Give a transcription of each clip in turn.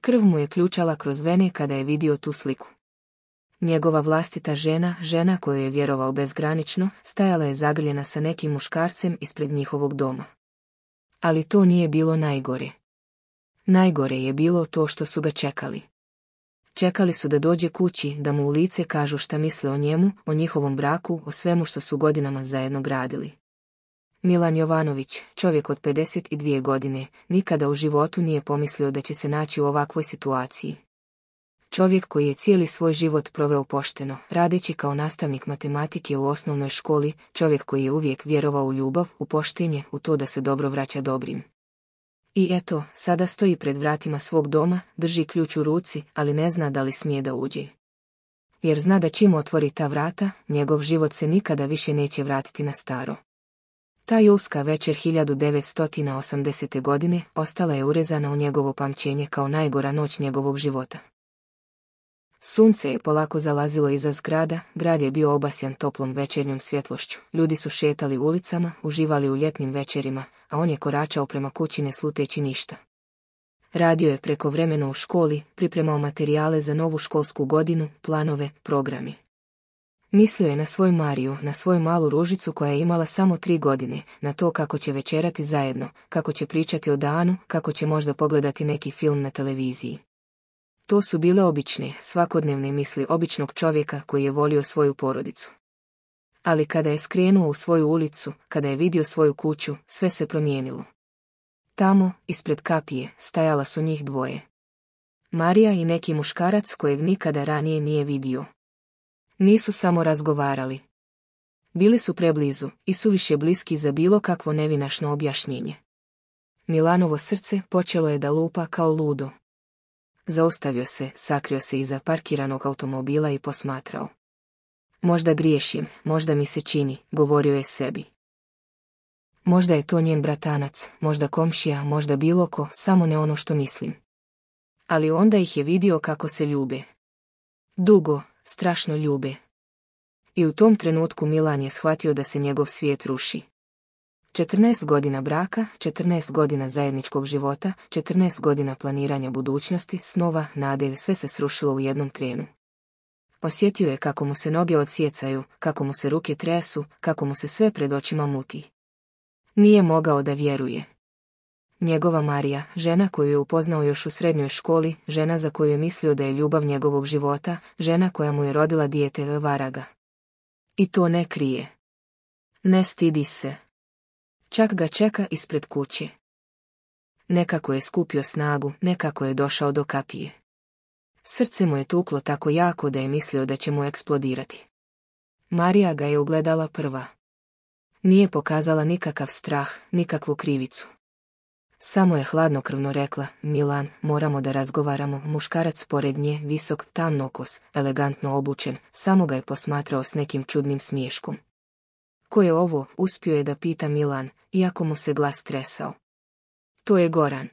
Krv mu je ključala kroz vene kada je vidio tu sliku. Njegova vlastita žena koju je vjerovao bezgranično, stajala je zagrljena sa nekim muškarcem ispred njihovog doma. Ali to nije bilo najgore. Najgore je bilo to što su ga čekali. Čekali su da dođe kući, da mu u lice kažu šta misle o njemu, o njihovom braku, o svemu što su godinama zajedno gradili. Milan Jovanović, čovjek od 52 godine, nikada u životu nije pomislio da će se naći u ovakvoj situaciji. Čovjek koji je cijeli svoj život proveo pošteno, radeći kao nastavnik matematike u osnovnoj školi, čovjek koji je uvijek vjerovao u ljubav, u poštenje, u to da se dobro vraća dobrim. I eto, sada stoji pred vratima svog doma, drži ključ u ruci, ali ne zna da li smije da uđe. Jer zna da čim otvori ta vrata, njegov život se nikada više neće vratiti na staro. Ta julska večer 1980. godine ostala je urezana u njegovo pamćenje kao najgora noć njegovog života. Sunce je polako zalazilo iza zgrada, grad je bio obasjan toplom večernjom svjetlošću, ljudi su šetali ulicama, uživali u ljetnim večerima, a on je koračao prema kući ne sluteći ništa. Radio je prekovremeno u školi, pripremao materijale za novu školsku godinu, planove, programi. Mislio je na svoju Mariju, na svoju malu Ružicu koja je imala samo 3 godine, na to kako će večerati zajedno, kako će pričati o danu, kako će možda pogledati neki film na televiziji. To su bile obične, svakodnevne misli običnog čovjeka koji je volio svoju porodicu. Ali kada je skrenuo u svoju ulicu, kada je vidio svoju kuću, sve se promijenilo. Tamo, ispred kapije, stajala su njih dvoje. Marija i neki muškarac kojeg nikada ranije nije vidio. Nisu samo razgovarali. Bili su preblizu i suviše bliski za bilo kakvo nevinašno objašnjenje. Milanovo srce počelo je da lupa kao ludo. Zaustavio se, sakrio se iza parkiranog automobila i posmatrao. Možda griješim, možda mi se čini, govorio je sebi. Možda je to njen bratanac, možda komšija, možda bilo ko, samo ne ono što mislim. Ali onda ih je vidio kako se ljube. Dugo, strašno ljube. I u tom trenutku Milan je shvatio da se njegov svijet ruši. 14 godina braka, 14 godina zajedničkog života, 14 godina planiranja budućnosti, snova, nade, sve se srušilo u jednom trenu. Osjetio je kako mu se noge odsjecaju, kako mu se ruke tresu, kako mu se sve pred očima muti. Nije mogao da vjeruje. Njegova Marija, žena koju je upoznao još u srednjoj školi, žena za koju je mislio da je ljubav njegovog života, žena koja mu je rodila dijete, vara ga. I to ne krije. Ne stidi se. Čak ga čeka ispred kuće. Nekako je skupio snagu, nekako je došao do kapije. Srce mu je tuklo tako jako da je mislio da će mu eksplodirati. Marija ga je ugledala prva. Nije pokazala nikakav strah, nikakvu krivicu. Samo je hladnokrvno rekla, Milan, moramo da razgovaramo. Muškarac pored nje, visok, tamnokos, elegantno obučen, samo ga je posmatrao s nekim čudnim smiješkom. Ko je ovo, uspio je da pita Milan, iako mu se glas tresao. To je Goran.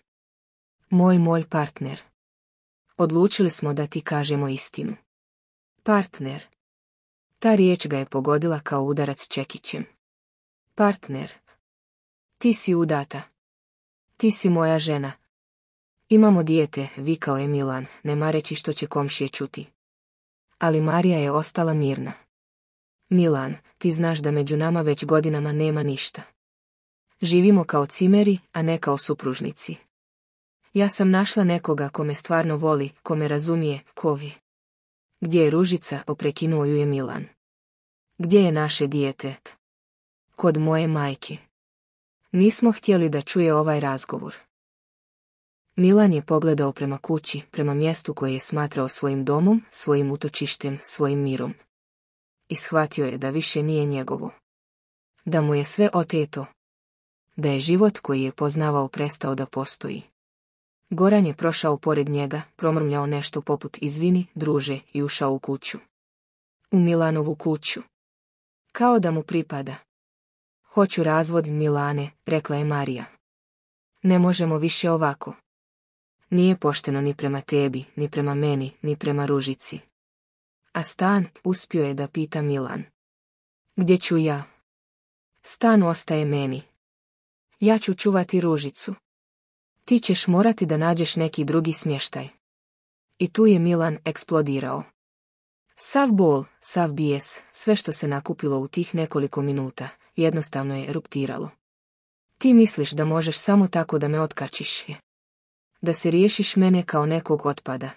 Moj partner. Odlučili smo da ti kažemo istinu. Partner. Ta riječ ga je pogodila kao udarac čekićem. Partner. Ti si udata. Ti si moja žena. Imamo dijete, vikao je Milan, ne mareći što će komšije čuti. Ali Marija je ostala mirna. Milan, ti znaš da među nama već godinama nema ništa. Živimo kao cimeri, a ne kao supružnici. Ja sam našla nekoga ko me stvarno voli, ko me razumije, ko vi. Gdje je Ružica, oprekinuo ju je Milan. Gdje je naše dijete? Kod moje majke. Nismo htjeli da čuje ovaj razgovor. Milan je pogledao prema kući, prema mjestu koje je smatrao svojim domom, svojim utočištem, svojim mirom. I shvatio je da više nije njegovo. Da mu je sve oteto. Da je život koji je poznavao prestao da postoji. Goran je prošao pored njega, promrmljao nešto poput izvini, druže, i ušao u kuću. U Milanovu kuću. Kao da mu pripada. Hoću razvod, Milane, rekla je Marija. Ne možemo više ovako. Nije pošteno ni prema tebi, ni prema meni, ni prema Ružici. A stan, uspio je da pita Milan. Gdje ću ja? Stan ostaje meni. Ja ću čuvati Ružicu. Ti ćeš morati da nađeš neki drugi smještaj. I tu je Milan eksplodirao. Sav bol, sav bijes, sve što se nakupilo u tih nekoliko minuta, jednostavno je eruptiralo. Ti misliš da možeš samo tako da me otkačiš? Da se riješiš mene kao nekog otpada.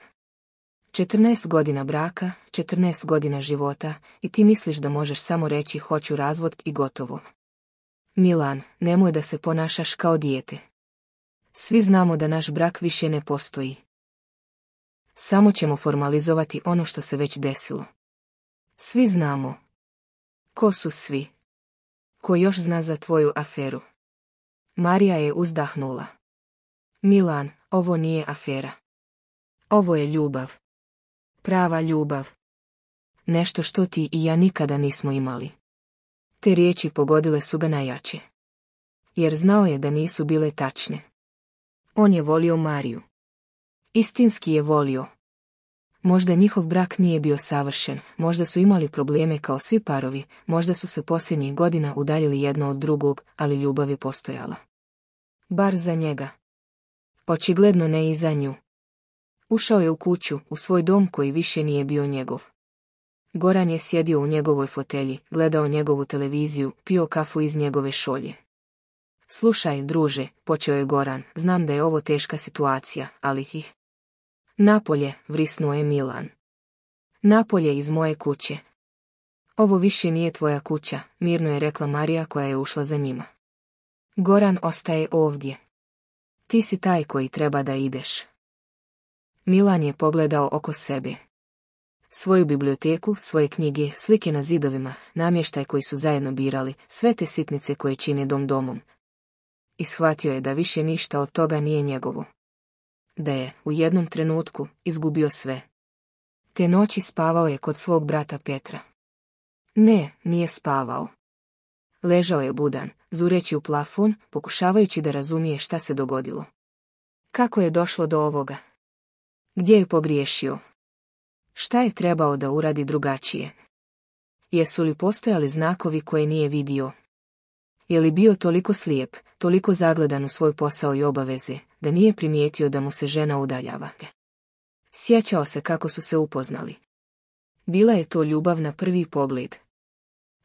14 godina braka, 14 godina života i ti misliš da možeš samo reći hoću razvod i gotovo. Milan, nemoj da se ponašaš kao dijete. Svi znamo da naš brak više ne postoji. Samo ćemo formalizovati ono što se već desilo. Svi znamo. Ko su svi? Ko još zna za tvoju aferu? Marija je uzdahnula. Milan, ovo nije afera. Ovo je ljubav. Prava ljubav. Nešto što ti i ja nikada nismo imali. Te riječi pogodile su ga najjače. Jer znao je da nisu bile tačne. On je volio Mariju. Istinski je volio. Možda njihov brak nije bio savršen, možda su imali probleme kao svi parovi, možda su se posljednjih godina udaljili jedno od drugog, ali ljubav je postojala. Bar za njega. Očigledno ne i za nju. Ušao je u kuću, u svoj dom koji više nije bio njegov. Goran je sjedio u njegovoj fotelji, gledao njegovu televiziju, pio kafu iz njegove šolje. Slušaj, druže, počeo je Goran, znam da je ovo teška situacija, ali Napolje, vrisnuo je Milan. Napolje iz moje kuće. Ovo više nije tvoja kuća, mirno je rekla Marija koja je ušla za njima. Goran ostaje ovdje. Ti si taj koji treba da ideš. Milan je pogledao oko sebe. Svoju biblioteku, svoje knjige, slike na zidovima, namještaj koji su zajedno birali, sve te sitnice koje čine dom domom. I shvatio je da više ništa od toga nije njegovo. Da je, u jednom trenutku, izgubio sve. Te noći spavao je kod svog brata Petra. Ne, nije spavao. Ležao je budan, zureći u plafon, pokušavajući da razumije šta se dogodilo. Kako je došlo do ovoga? Gdje je pogriješio? Šta je trebao da uradi drugačije? Jesu li postojali znakovi koje nije vidio? Je li bio toliko slijep, toliko zagledan u svoj posao i obaveze, da nije primijetio da mu se žena udaljava? Sjećao se kako su se upoznali. Bila je to ljubav na prvi pogled.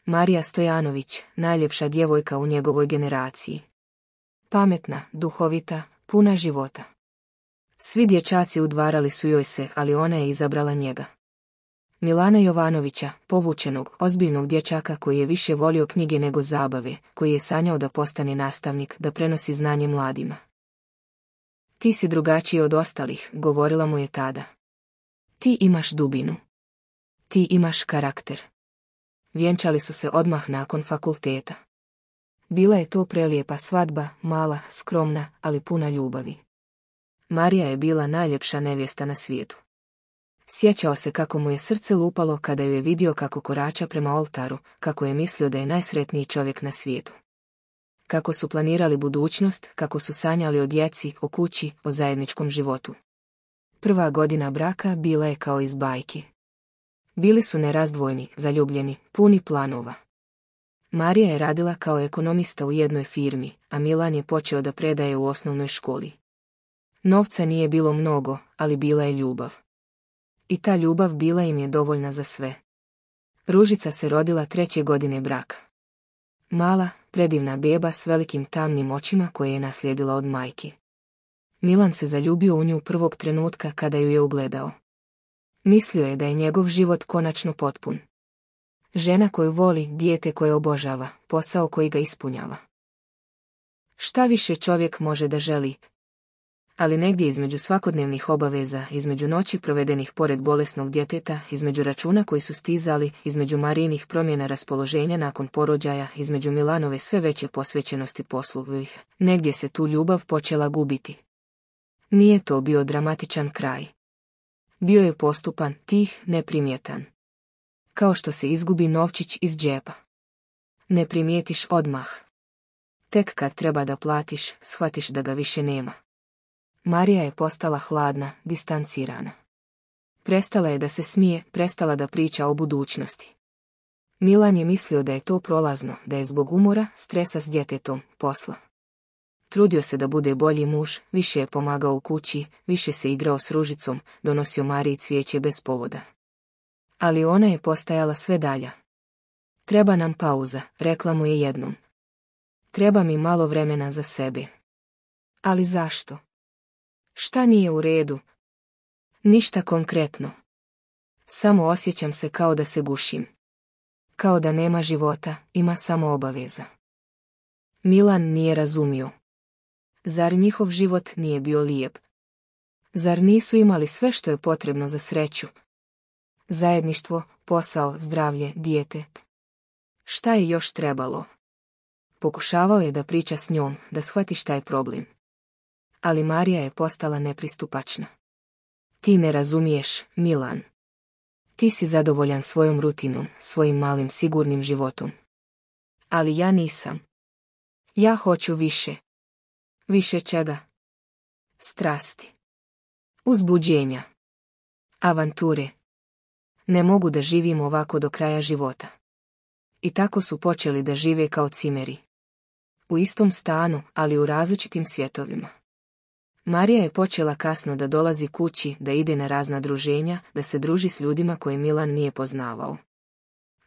Marija Stojanović, najljepša djevojka u njegovoj generaciji. Pametna, duhovita, puna života. Svi dječaci udvarali su joj se, ali ona je izabrala njega. Milana Jovanovića, povučenog, ozbiljnog dječaka koji je više volio knjige nego zabave, koji je sanjao da postane nastavnik, da prenosi znanje mladima. Ti si drugačiji od ostalih, govorila mu je tada. Ti imaš dubinu. Ti imaš karakter. Vjenčali su se odmah nakon fakulteta. Bila je to prelijepa svadba, mala, skromna, ali puna ljubavi. Marija je bila najljepša nevjesta na svijetu. Sjećao se kako mu je srce lupalo kada ju je vidio kako korača prema oltaru, kako je mislio da je najsretniji čovjek na svijetu. Kako su planirali budućnost, kako su sanjali o djeci, o kući, o zajedničkom životu. Prva godina braka bila je kao iz bajki. Bili su nerazdvojni, zaljubljeni, puni planova. Marija je radila kao ekonomista u jednoj firmi, a Milan je počeo da predaje u osnovnoj školi. Novca nije bilo mnogo, ali bila je ljubav. I ta ljubav bila im je dovoljna za sve. Ružica se rodila 3. godine braka. Mala, predivna beba s velikim tamnim očima koje je naslijedila od majki. Milan se zaljubio u nju prvog trenutka kada ju je ugledao. Mislio je da je njegov život konačno potpun. Žena koju voli, dijete koje obožava, posao koji ga ispunjava. Šta više čovjek može da želi? Ali negdje između svakodnevnih obaveza, između noći provedenih pored bolesnog djeteta, između računa koji su stizali, između Marijinih promjena raspoloženja nakon porođaja, između Milanove sve veće posvećenosti poslu, negdje se tu ljubav počela gubiti. Nije to bio dramatičan kraj. Bio je postupan, tih, neprimjetan. Kao što se izgubi novčić iz džepa. Ne primijetiš odmah. Tek kad treba da platiš, shvatiš da ga više nema. Marija je postala hladna, distancirana. Prestala je da se smije, prestala da priča o budućnosti. Milan je mislio da je to prolazno, da je zbog umora, stresa s djetetom, posla. Trudio se da bude bolji muž, više je pomagao u kući, više se igrao s Ružicom, donosio Mariji cvijeće bez povoda. Ali ona je postajala sve dalja. Treba nam pauza, rekla mu je jednom. Treba mi malo vremena za sebe. Ali zašto? Šta nije u redu? Ništa konkretno. Samo osjećam se kao da se gušim. Kao da nema života, ima samo obaveza. Milan nije razumio. Zar njihov život nije bio lijep? Zar nisu imali sve što je potrebno za sreću? Zajedništvo, posao, zdravlje, dijete. Šta je još trebalo? Pokušavao je da priča s njom, da shvati šta je problem. Ali Marija je postala nepristupačna. Ti ne razumiješ, Milan. Ti si zadovoljan svojom rutinom, svojim malim sigurnim životom. Ali ja nisam. Ja hoću više. Više čega? Strasti. Uzbuđenja. Avanture. Ne mogu da živim ovako do kraja života. I tako su počeli da žive kao cimeri. U istom stanu, ali u različitim svjetovima. Marija je počela kasno da dolazi kući, da ide na razna druženja, da se druži s ljudima koje Milan nije poznavao.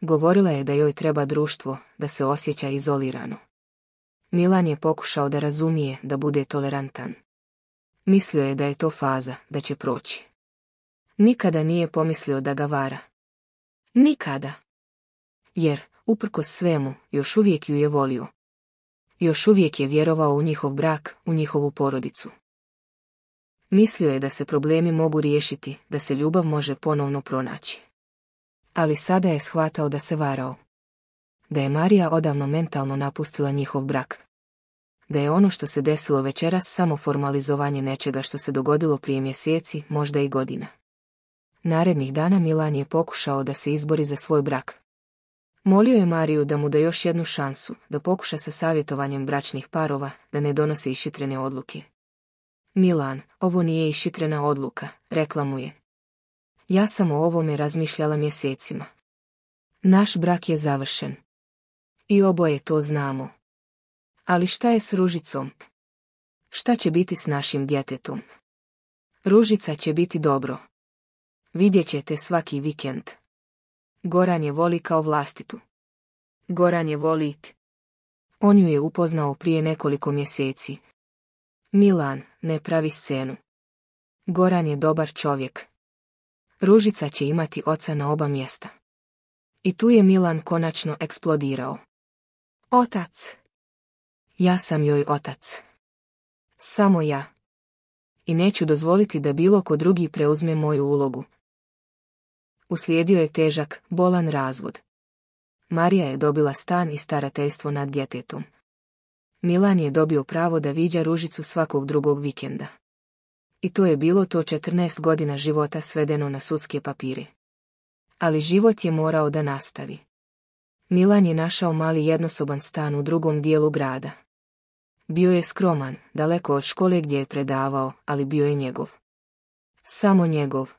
Govorila je da joj treba društvo, da se osjeća izolirano. Milan je pokušao da razumije, da bude tolerantan. Mislio je da je to faza, da će proći. Nikada nije pomislio da ga vara. Nikada. Jer, uprkos svemu, još uvijek ju je volio. Još uvijek je vjerovao u njihov brak, u njihovu porodicu. Mislio je da se problemi mogu riješiti, da se ljubav može ponovno pronaći. Ali sada je shvatao da se varao. Da je Marija odavno mentalno napustila njihov brak. Da je ono što se desilo večeras samo formalizovanje nečega što se dogodilo prije mjeseci, možda i godina. Narednih dana Milan je pokušao da se izbori za svoj brak. Molio je Mariju da mu da još jednu šansu, da pokuša sa savjetovanjem bračnih parova, da ne donose ishitrene odluke. Milan, ovo nije ishitrena odluka, rekla mu je. Ja sam o ovome razmišljala mjesecima. Naš brak je završen. I oboje to znamo. Ali šta je s Ružicom? Šta će biti s našim djetetom? Ružica će biti dobro. Vidjet ćete svaki vikend. Goran je voli kao vlastitu. Goran je voli. On ju je upoznao prije nekoliko mjeseci. Milan, ne pravi scenu. Goran je dobar čovjek. Ružica će imati oca na oba mjesta. I tu je Milan konačno eksplodirao. Otac. Ja sam joj otac. Samo ja. I neću dozvoliti da bilo ko drugi preuzme moju ulogu. Uslijedio je težak, bolan razvod. Marija je dobila stan i starateljstvo nad djetetom. Milan je dobio pravo da viđa Ružicu svakog drugog vikenda. I to je bilo to 14 godina života svedeno na sudske papire. Ali život je morao da nastavi. Milan je našao mali jednosoban stan u drugom dijelu grada. Bio je skroman, daleko od škole gdje je predavao, ali bio je njegov. Samo njegov.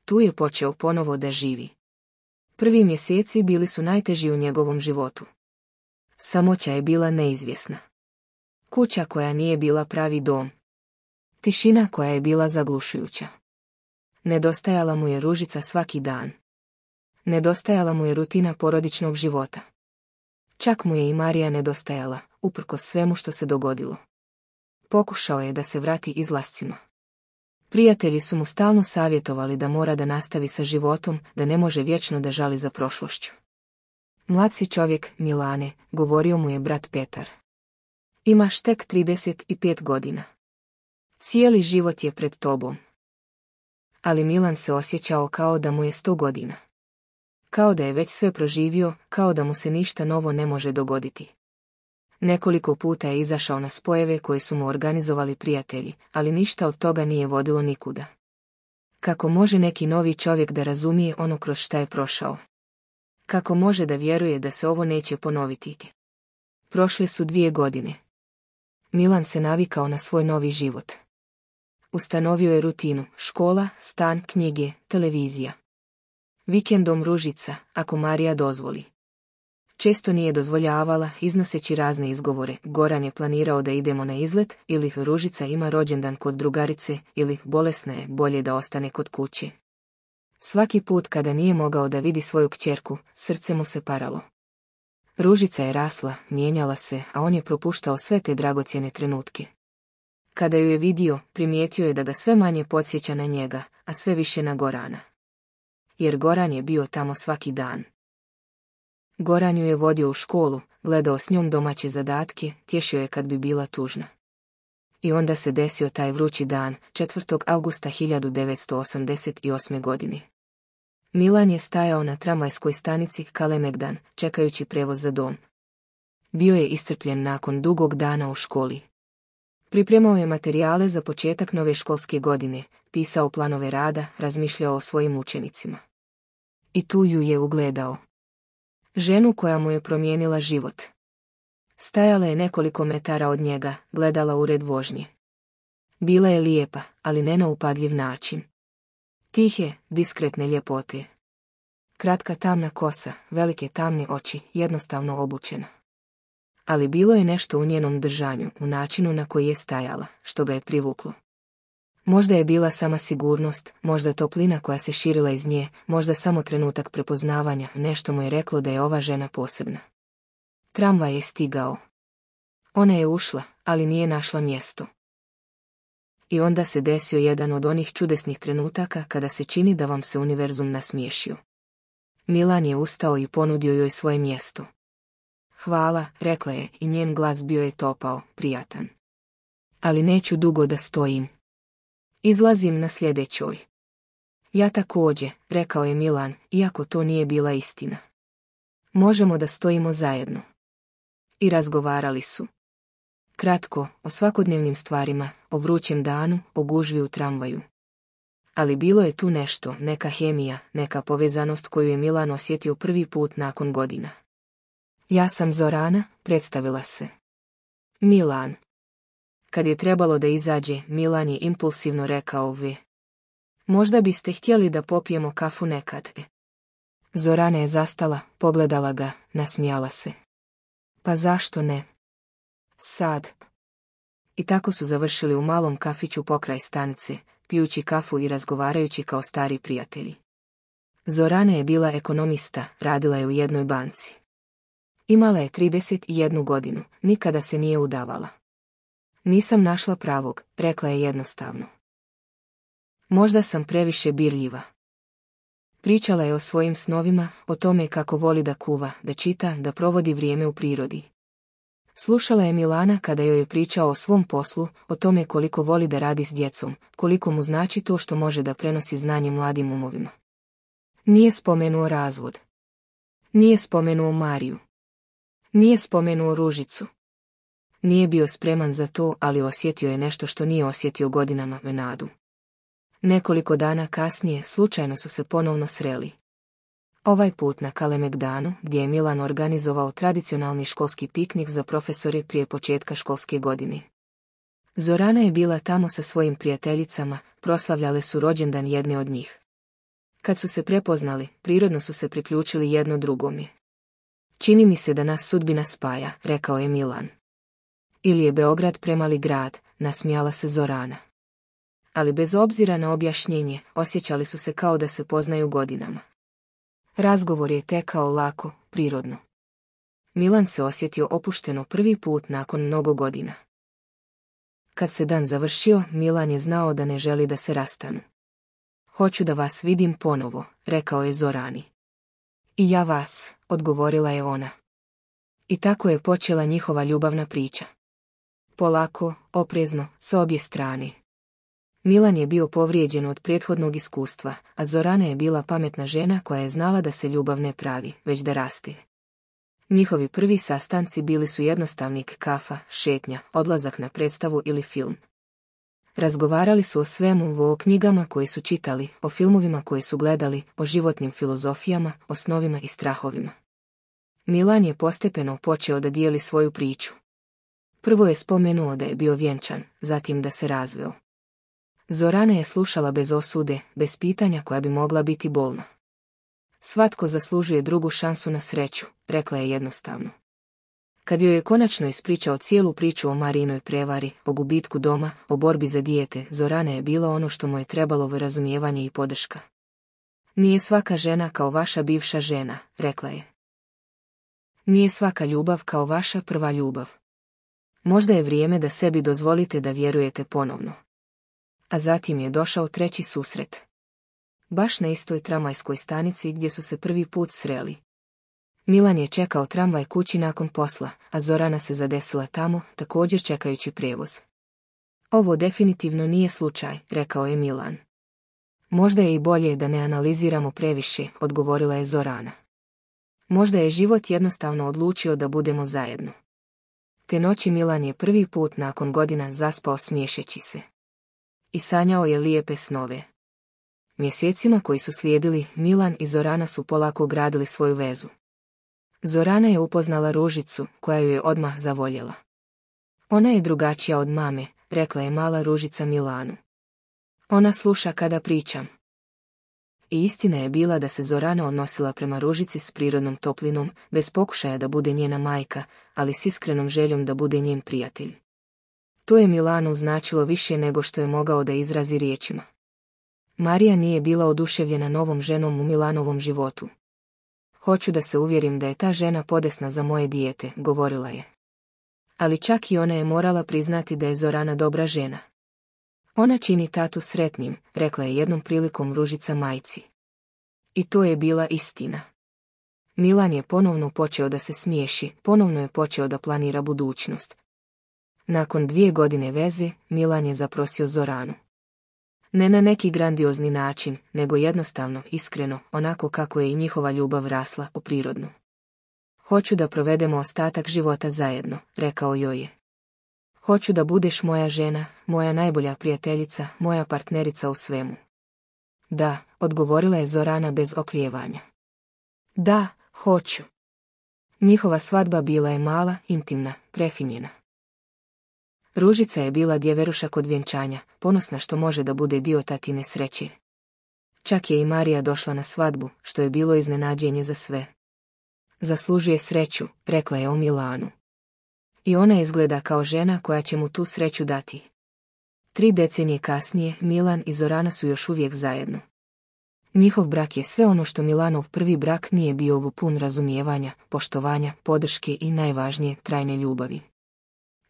Tu je počeo ponovo da živi. Prvi mjeseci bili su najteži u njegovom životu. Samoća je bila neizvjesna. Kuća koja nije bila pravi dom. Tišina koja je bila zaglušujuća. Nedostajala mu je Ružica svaki dan. Nedostajala mu je rutina porodičnog života. Čak mu je i Marija nedostajala, uprkos svemu što se dogodilo. Pokušao je da se vrati izlascima. Prijatelji su mu stalno savjetovali da mora da nastavi sa životom, da ne može vječno da žali za prošlošću. Mlad si čovjek, Milane, govorio mu je brat Petar. Imaš tek 35 godina. Cijeli život je pred tobom. Ali Milan se osjećao kao da mu je 100 godina. Kao da je već sve proživio, kao da mu se ništa novo ne može dogoditi. Nekoliko puta je izašao na spojeve koje su mu organizovali prijatelji, ali ništa od toga nije vodilo nikuda. Kako može neki novi čovjek da razumije ono kroz šta je prošao? Kako može da vjeruje da se ovo neće ponoviti? Prošle su 2 godine. Milan se navikao na svoj novi život. Ustanovio je rutinu, škola, stan, knjige, televizija. Vikendom Ružica, ako Marija dozvoli. Često nije dozvoljavala, iznoseći razne izgovore. Goran je planirao da idemo na izlet, ili Ružica ima rođendan kod drugarice, ili bolesna je, bolje da ostane kod kuće. Svaki put kada nije mogao da vidi svoju kćerku, srce mu se paralo. Ružica je rasla, mijenjala se, a on je propuštao sve te dragocjene trenutke. Kada ju je vidio, primijetio je da ga sve manje podsjeća na njega, a sve više na Gorana. Jer Goran je bio tamo svaki dan. Goran ju je vodio u školu, gledao s njom domaće zadatke, tješio je kad bi bila tužna. I onda se desio taj vrući dan, 4. augusta 1988. godine. Milan je stajao na tramvajskoj stanici Kalemegdan, čekajući prevoz za dom. Bio je iscrpljen nakon dugog dana u školi. Pripremao je materijale za početak nove školske godine, pisao planove rada, razmišljao o svojim učenicima. I tu ju je ugledao. Ženu koja mu je promijenila život. Stajala je nekoliko metara od njega, gledala ured vožnje. Bila je lijepa, ali ne na upadljiv način. Tihe, diskretne ljepote. Kratka tamna kosa, velike tamne oči, jednostavno obučena. Ali bilo je nešto u njenom držanju, u načinu na koji je stajala, što ga je privuklo. Možda je bila sama sigurnost, možda toplina koja se širila iz nje, možda samo trenutak prepoznavanja, nešto mu je reklo da je ova žena posebna. Tramvaj je stigao. Ona je ušla, ali nije našla mjesto. I onda se desio jedan od onih čudesnih trenutaka kada se čini da vam se univerzum nasmiješio. Milan je ustao i ponudio joj svoje mjesto. Hvala, rekla je, i njen glas bio je topao, prijatan. Ali neću dugo da stojim. Izlazim na sljedećoj. Ja također, rekao je Milan, iako to nije bila istina. Možemo da stojimo zajedno. I razgovarali su. Kratko, o svakodnevnim stvarima, o vrućem danu, o gužvi u tramvaju. Ali bilo je tu nešto, neka hemija, neka povezanost koju je Milan osjetio prvi put nakon godina. Ja sam Zorana, predstavila se. Milan. Kad je trebalo da izađe, Milan je impulsivno rekao vi. Možda biste htjeli da popijemo kafu nekad. Zorana je zastala, pogledala ga, nasmijala se. Pa zašto ne? Sad. I tako su završili u malom kafiću pokraj stanice, pijući kafu i razgovarajući kao stari prijatelji. Zorana je bila ekonomista, radila je u jednoj banci. Imala je 31 godinu, nikada se nije udavala. Nisam našla pravog, rekla je jednostavno. Možda sam previše birljiva. Pričala je o svojim snovima, o tome kako voli da kuva, da čita, da provodi vrijeme u prirodi. Slušala je Milana kada joj je pričao o svom poslu, o tome koliko voli da radi s djecom, koliko mu znači to što može da prenosi znanje mladim umovima. Nije spomenuo razvod. Nije spomenuo Mariju. Nije spomenuo Ružicu. Nije bio spreman za to, ali osjetio je nešto što nije osjetio godinama, nadu. Nekoliko dana kasnije slučajno su se ponovno sreli. Ovaj put na Kalemegdanu, gdje je Milan organizovao tradicionalni školski piknik za profesore prije početka školske godine. Zorana je bila tamo sa svojim prijateljicama, proslavljale su rođendan jedne od njih. Kad su se prepoznali, prirodno su se priključili jedno drugome. Čini mi se da nas sudbina spaja, rekao je Milan. Ili je Beograd premali grad, nasmijala se Zorana. Ali bez obzira na objašnjenje, osjećali su se kao da se poznaju godinama. Razgovor je tekao lako, prirodno. Milan se osjetio opušteno prvi put nakon mnogo godina. Kad se dan završio, Milan je znao da ne želi da se rastanu. Hoću da vas vidim ponovo, rekao je Zorani. I ja vas, odgovorila je ona. I tako je počela njihova ljubavna priča. Polako, oprezno, s obje strane. Milan je bio povrijeđen od prethodnog iskustva, a Zorana je bila pametna žena koja je znala da se ljubav ne pravi, već da raste. Njihovi prvi sastanci bili su jednostavni, kafa, šetnja, odlazak na predstavu ili film. Razgovarali su o svemu, o knjigama koje su čitali, o filmovima koje su gledali, o životnim filozofijama, o snovima i strahovima. Milan je postepeno počeo da dijeli svoju priču. Prvo je spomenuo da je bio vjenčan, zatim da se razveo. Zorana je slušala bez osude, bez pitanja koja bi mogla biti bolna. Svatko zaslužuje drugu šansu na sreću, rekla je jednostavno. Kad joj je konačno ispričao cijelu priču o Marijinoj prevari, o gubitku doma, o borbi za dijete, Zorana je bilo ono što mu je trebalo razumijevanje i podrška. Nije svaka žena kao vaša bivša žena, rekla je. Nije svaka ljubav kao vaša prva ljubav. Možda je vrijeme da sebi dozvolite da vjerujete ponovno. A zatim je došao treći susret. Baš na istoj tramvajskoj stanici gdje su se prvi put sreli. Milan je čekao tramvaj kući nakon posla, a Zorana se zadesila tamo, također čekajući prijevoz. Ovo definitivno nije slučaj, rekao je Milan. Možda je i bolje da ne analiziramo previše, odgovorila je Zorana. Možda je život jednostavno odlučio da budemo zajedno. Te noći Milan je prvi put nakon godina zaspao smiješeći se. I sanjao je lijepe snove. Mjesecima koji su slijedili, Milan i Zorana su polako gradili svoju vezu. Zorana je upoznala Ružicu, koja ju je odmah zavoljela. Ona je drugačija od mame, rekla je mala Ružica Milanu. Ona sluša kada pričam. I istina je bila da se Zorana odnosila prema Ružici s prirodnom toplinom, bez pokušaja da bude njena majka, ali s iskrenom željom da bude njen prijatelj. To je Milanu značilo više nego što je mogao da izrazi riječima. Marija nije bila oduševljena novom ženom u Milanovom životu. Hoću da se uvjerim da je ta žena podesna za moje dijete, govorila je. Ali čak i ona je morala priznati da je Zorana dobra žena. Ona čini tatu sretnim, rekla je jednom prilikom Ružica majci. I to je bila istina. Milan je ponovno počeo da se smiješi, ponovno je počeo da planira budućnost. Nakon 2 godine veze, Milan je zaprosio Zoranu. Ne na neki grandiozni način, nego jednostavno, iskreno, onako kako je i njihova ljubav rasla, prirodno. Hoću da provedemo ostatak života zajedno, rekao joj je. Hoću da budeš moja žena, moja najbolja prijateljica, moja partnerica u svemu. Da, odgovorila je Zorana bez oklijevanja. Da, hoću. Njihova svadba bila je mala, intimna, prefinjena. Ružica je bila djeveruša kod vjenčanja, ponosna što može da bude dio tatine sreće. Čak je i Marija došla na svadbu, što je bilo iznenađenje za sve. Zaslužuje sreću, rekla je o Milanu. I ona izgleda kao žena koja će mu tu sreću dati. 3 decenije kasnije, Milan i Zorana su još uvijek zajedno. Njihov brak je sve ono što Milanov prvi brak nije bio, pun razumijevanja, poštovanja, podrške i najvažnije, trajne ljubavi.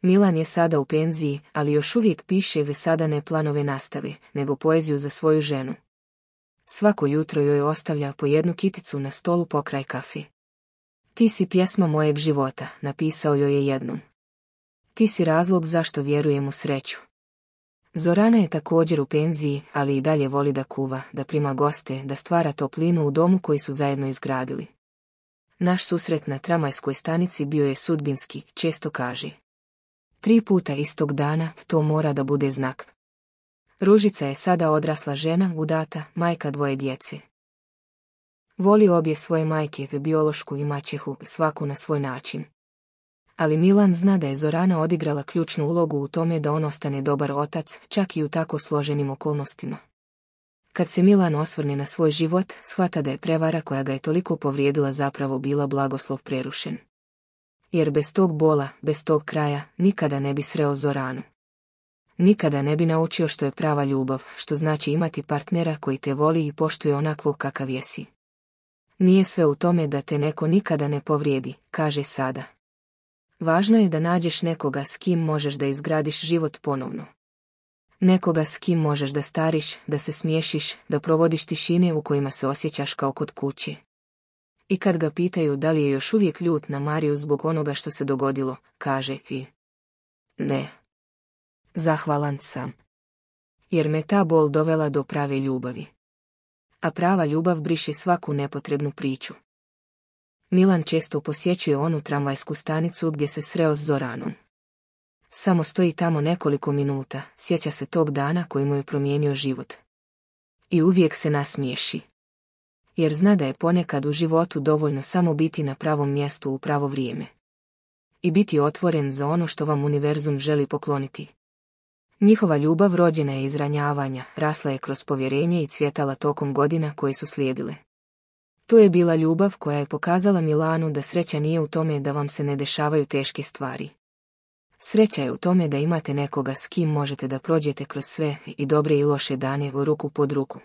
Milan je sada u penziji, ali još uvijek piše sada ne planove nastave, nego poeziju za svoju ženu. Svako jutro joj ostavlja po jednu kiticu na stolu pokraj kafe. Ti si pjesma mojeg života, napisao joj je jednom. Ti si razlog zašto vjerujem u sreću. Zorana je također u penziji, ali i dalje voli da kuva, da prima goste, da stvara toplinu u domu koji su zajedno izgradili. Naš susret na tramvajskoj stanici bio je sudbinski, često kaže. 3 puta istog dana, to mora da bude znak. Ružica je sada odrasla žena, udata, majka 2 djece. Voli obje svoje majke, biološku i maćehu, svaku na svoj način. Ali Milan zna da je Zorana odigrala ključnu ulogu u tome da on ostane dobar otac, čak i u tako složenim okolnostima. Kad se Milan osvrne na svoj život, shvata da je prevara koja ga je toliko povrijedila zapravo bila blagoslov prerušen. Jer bez tog bola, bez tog kraja, nikada ne bi sreo Zoranu. Nikada ne bi naučio što je prava ljubav, što znači imati partnera koji te voli i poštuje onakvog kakav jesi. Nije sve u tome da te neko nikada ne povrijedi, kaže sada. Važno je da nađeš nekoga s kim možeš da izgradiš život ponovno. Nekoga s kim možeš da stariš, da se smiješiš, da provodiš tišine u kojima se osjećaš kao kod kuće. I kad ga pitaju da li je još uvijek ljut na Mariju zbog onoga što se dogodilo, kaže fi. Ne. Zahvalan sam. Jer me ta bol dovela do prave ljubavi. A prava ljubav briše svaku nepotrebnu priču. Milan često posjećuje onu tramvajsku stanicu gdje se sreo s Zoranom. Samo stoji tamo nekoliko minuta, sjeća se tog dana koji mu je promijenio život. I uvijek se nasmiješi. Jer zna da je ponekad u životu dovoljno samo biti na pravom mjestu u pravo vrijeme. I biti otvoren za ono što vam univerzum želi pokloniti. Njihova ljubav rođena je iz ranjavanja, rasla je kroz povjerenje i cvjetala tokom godina koji su slijedile. To je bila ljubav koja je pokazala Milanu da sreća nije u tome da vam se ne dešavaju teške stvari. Sreća je u tome da imate nekoga s kim možete da prođete kroz sve i dobre i loše dane ruku pod ruku.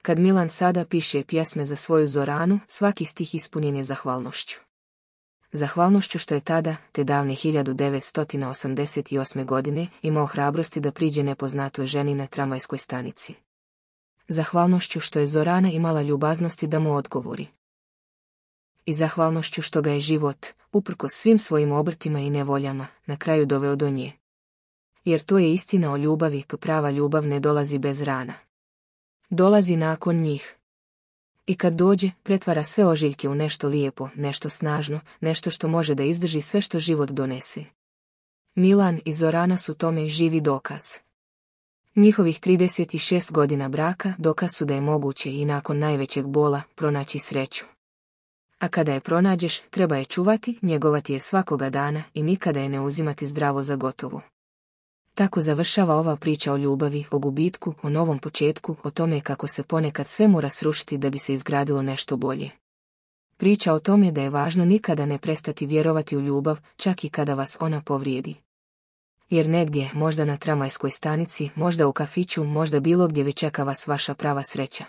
Kad Milan sada piše pjesme za svoju Zoranu, svaki stih ispunjen je zahvalnošću. Zahvalnošću što je tada, te davne 1988. godine, imao hrabrosti da priđe nepoznatoj ženi na tramvajskoj stanici. Zahvalnošću što je Zorana imala ljubaznosti da mu odgovori. I zahvalnošću što ga je život, uprkos svim svojim obrtima i nevoljama, na kraju doveo do nje. Jer to je istina o ljubavi, prava ljubav ne dolazi bez rana. Dolazi nakon njih. I kad dođe, pretvara sve ožiljke u nešto lijepo, nešto snažno, nešto što može da izdrži sve što život donese. Milan i Zorana su tome živi dokaz. Njihovih 36 godina braka dokaz su da je moguće i nakon najvećeg bola pronaći sreću. A kada je pronađeš, treba je čuvati, njegovati je svakoga dana i nikada je ne uzimati zdravo za gotovo. Tako završava ova priča o ljubavi, o gubitku, o novom početku, o tome kako se ponekad sve mora srušiti da bi se izgradilo nešto bolje. Priča o tome da je važno nikada ne prestati vjerovati u ljubav, čak i kada vas ona povrijedi. Jer negdje, možda na tramvajskoj stanici, možda u kafiću, možda bilo gdje čeka vas vaša prava sreća.